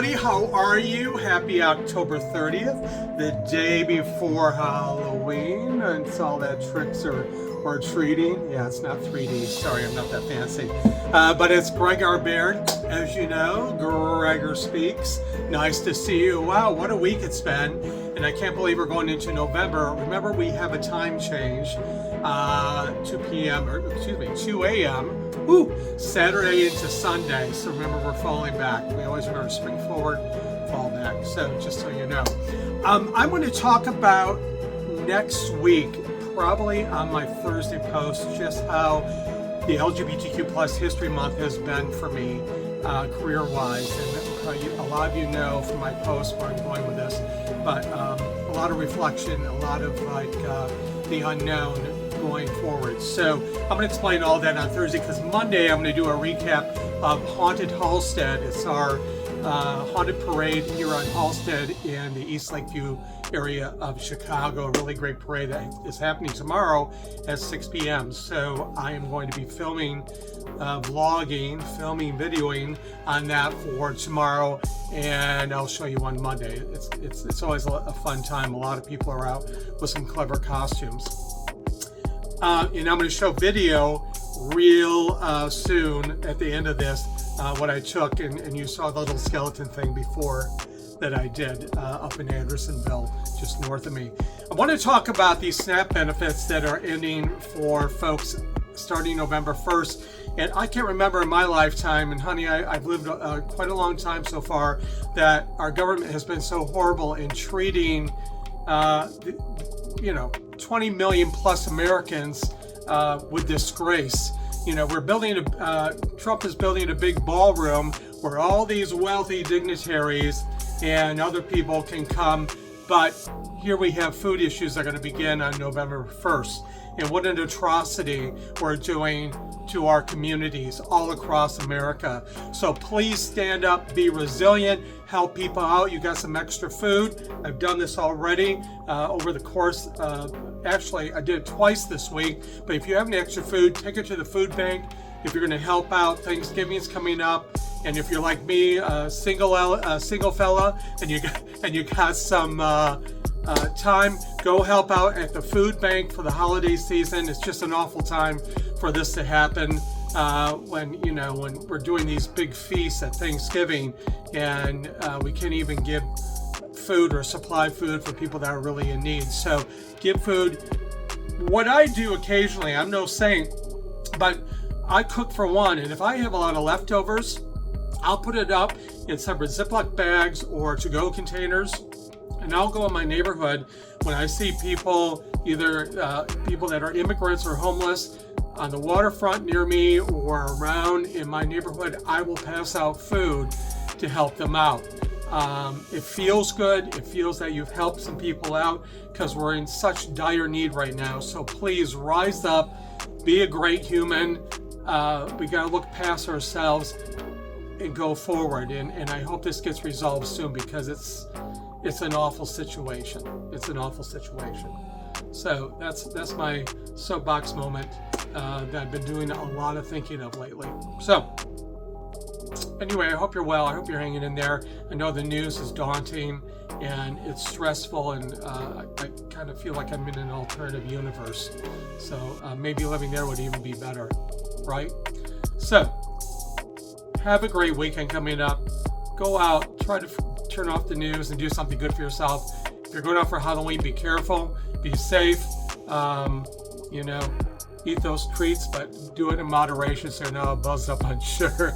everybody, how are you? Happy October 30th, the day before Halloween, and it's all that tricks or treating. Yeah, it's not 3D, sorry, I'm not that fancy. But it's Baird, as you know, Gregor Speaks. Nice to see you. Wow, what a week it's been, and I can't believe we're going into November. Remember, we have a time change, 2 a.m. Saturday into Sunday, so remember we're falling back. We always remember spring forward, fall back, so just so you know. I'm going to talk about next week, probably on my Thursday post, just how the LGBTQ+ History Month has been for me, career-wise, and a lot of you know from my post where I'm going with this, but a lot of reflection, a lot of the unknown going forward. So I'm going to explain all that on Thursday, because Monday I'm going to do a recap of Haunted Halstead. It's our haunted parade here on Halstead in the East Lakeview area of Chicago. A really great parade that is happening tomorrow at 6 p.m. So I am going to be filming, videoing on that for tomorrow, and I'll show you on Monday. It's always a fun time. A lot of people are out with some clever costumes. And I'm going to show video real soon at the end of this, what I took, and you saw the little skeleton thing before that I did up in Andersonville, just north of me. I want to talk about these SNAP benefits that are ending for folks starting November 1st. And I can't remember in my lifetime, and honey, I've lived quite a long time so far, that our government has been so horrible in treating 20 million plus Americans with disgrace. You know, Trump is building a big ballroom where all these wealthy dignitaries and other people can come, but here we have food issues that are going to begin on November 1st. And what an atrocity we're doing to our communities all across America. So please stand up, be resilient, help people out. You got some extra food. I've done this already over the course. Actually, I did it twice this week. But if you have any extra food, take it to the food bank. If you're going to help out, Thanksgiving's coming up, and if you're like me, single fella, and you got some time, go help out at the food bank for the holiday season. It's just an awful time for this to happen when we're doing these big feasts at Thanksgiving, and we can't even give food or supply food for people that are really in need. So give food. What I do occasionally, I'm no saint, but I cook for one, and if I have a lot of leftovers, I'll put it up in separate Ziploc bags or to-go containers, and I'll go in my neighborhood when I see people, either people that are immigrants or homeless, on the waterfront near me or around in my neighborhood. I will pass out food to help them out. It feels good. It feels that you've helped some people out, because we're in such dire need right now. So please rise up, be a great human. We got to look past ourselves and go forward. And I hope this gets resolved soon, because it's an awful situation. It's an awful situation. So that's my soapbox moment that I've been doing a lot of thinking of lately. So anyway, I hope you're well. I hope you're hanging in there. I know the news is daunting and it's stressful, and I kind of feel like I'm in an alternative universe. So maybe living there would even be better, right? So have a great weekend coming up. Go out, try to turn off the news and do something good for yourself. If you're going out for Halloween, be careful, be safe, eat those treats, but do it in moderation so you're not buzzed up on sugar.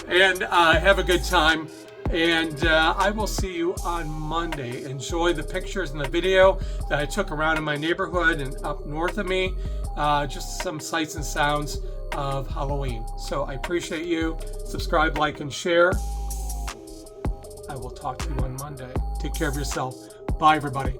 And have a good time. And I will see you on Monday. Enjoy the pictures and the video that I took around in my neighborhood and up north of me. Just some sights and sounds of Halloween. So I appreciate you. Subscribe, like, and share. I will talk to you on Monday. Take care of yourself. Bye, everybody.